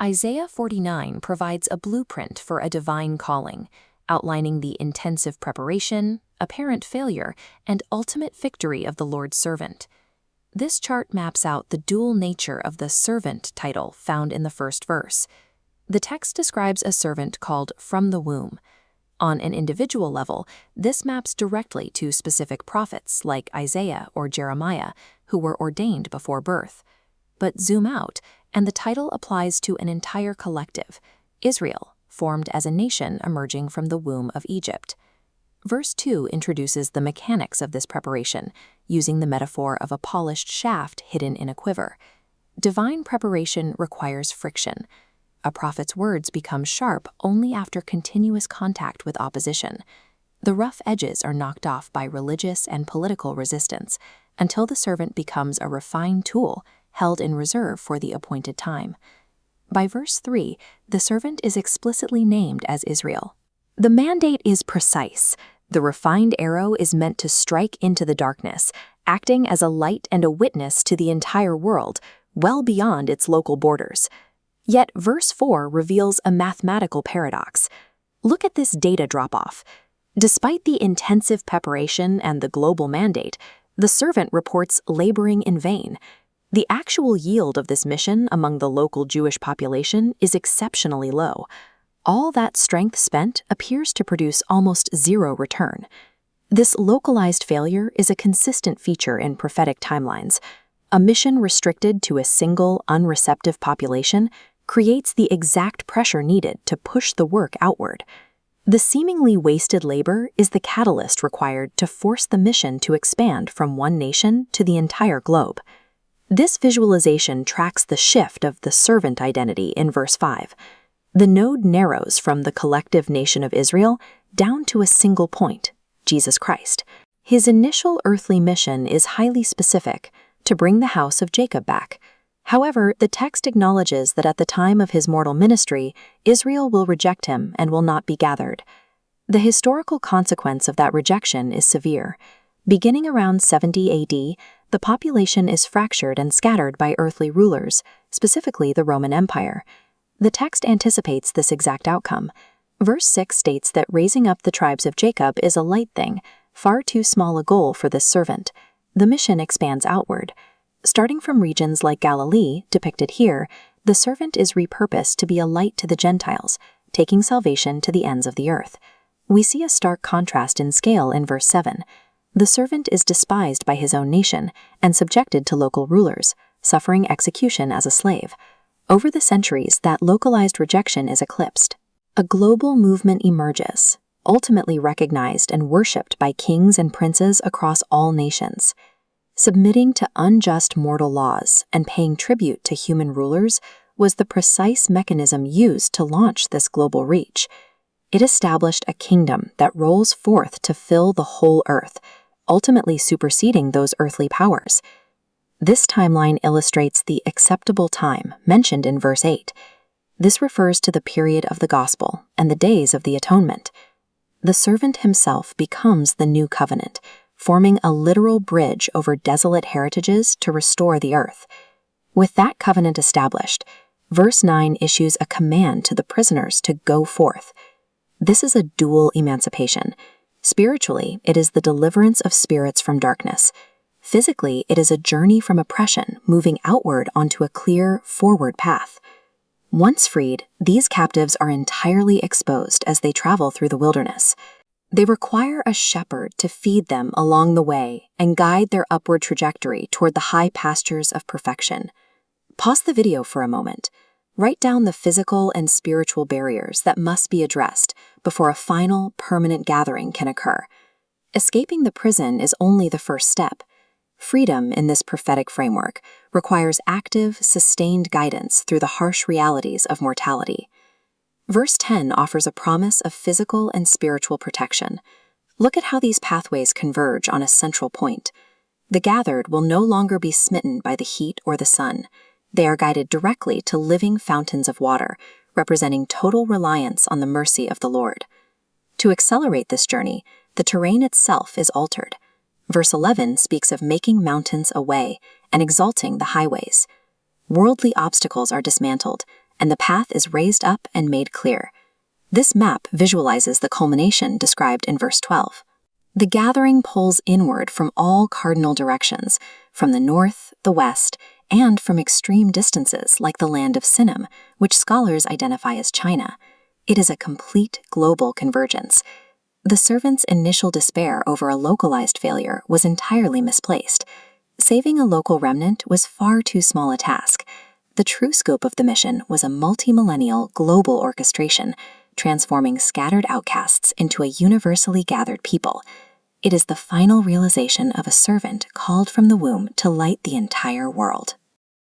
Isaiah 49 provides a blueprint for a divine calling, outlining the intensive preparation, apparent failure, and ultimate victory of the Lord's servant. This chart maps out the dual nature of the servant title found in the first verse. The text describes a servant called from the womb. On an individual level, this maps directly to specific prophets like Isaiah or Jeremiah, who were ordained before birth. But zoom out, and the title applies to an entire collective, Israel, formed as a nation emerging from the womb of Egypt. Verse 2 introduces the mechanics of this preparation, using the metaphor of a polished shaft hidden in a quiver. Divine preparation requires friction. A prophet's words become sharp only after continuous contact with opposition. The rough edges are knocked off by religious and political resistance, until the servant becomes a refined tool held in reserve for the appointed time. By verse 3, the servant is explicitly named as Israel. The mandate is precise. The refined arrow is meant to strike into the darkness, acting as a light and a witness to the entire world, well beyond its local borders. Yet verse 4 reveals a mathematical paradox. Look at this data drop-off. Despite the intensive preparation and the global mandate, the servant reports laboring in vain. The actual yield of this mission among the local Jewish population is exceptionally low. All that strength spent appears to produce almost zero return. This localized failure is a consistent feature in prophetic timelines. A mission restricted to a single, unreceptive population creates the exact pressure needed to push the work outward. The seemingly wasted labor is the catalyst required to force the mission to expand from one nation to the entire globe. This visualization tracks the shift of the servant identity in verse 5. The node narrows from the collective nation of Israel down to a single point, Jesus Christ. His initial earthly mission is highly specific, to bring the house of Jacob back. However, the text acknowledges that at the time of his mortal ministry, Israel will reject him and will not be gathered. The historical consequence of that rejection is severe. Beginning around 70 AD, the population is fractured and scattered by earthly rulers, specifically the Roman Empire. The text anticipates this exact outcome. Verse 6 states that raising up the tribes of Jacob is a light thing, far too small a goal for this servant. The mission expands outward. Starting from regions like Galilee, depicted here, the servant is repurposed to be a light to the Gentiles, taking salvation to the ends of the earth. We see a stark contrast in scale in verse 7. The servant is despised by his own nation and subjected to local rulers, suffering execution as a slave. Over the centuries, that localized rejection is eclipsed. A global movement emerges, ultimately recognized and worshipped by kings and princes across all nations. Submitting to unjust mortal laws and paying tribute to human rulers was the precise mechanism used to launch this global reach. It established a kingdom that rolls forth to fill the whole earth, ultimately superseding those earthly powers. This timeline illustrates the acceptable time mentioned in verse 8. This refers to the period of the gospel and the days of the atonement. The servant himself becomes the new covenant, forming a literal bridge over desolate heritages to restore the earth. With that covenant established, verse 9 issues a command to the prisoners to go forth. This is a dual emancipation. Spiritually, it is the deliverance of spirits from darkness. Physically, it is a journey from oppression, moving outward onto a clear, forward path. Once freed, these captives are entirely exposed as they travel through the wilderness. They require a shepherd to feed them along the way and guide their upward trajectory toward the high pastures of perfection. Pause the video for a moment. Write down the physical and spiritual barriers that must be addressed before a final, permanent gathering can occur. Escaping the prison is only the first step. Freedom in this prophetic framework requires active, sustained guidance through the harsh realities of mortality. Verse 10 offers a promise of physical and spiritual protection. Look at how these pathways converge on a central point. The gathered will no longer be smitten by the heat or the sun. They are guided directly to living fountains of water, representing total reliance on the mercy of the Lord. To accelerate this journey, the terrain itself is altered. Verse 11 speaks of making mountains a way and exalting the highways. Worldly obstacles are dismantled, and the path is raised up and made clear. This map visualizes the culmination described in verse 12. The gathering pulls inward from all cardinal directions, from the north, the west, and from extreme distances like the land of Sinim, which scholars identify as China. It is a complete global convergence. The servants' initial despair over a localized failure was entirely misplaced. Saving a local remnant was far too small a task. The true scope of the mission was a multi-millennial global orchestration, transforming scattered outcasts into a universally gathered people. It is the final realization of a servant called from the womb to light the entire world.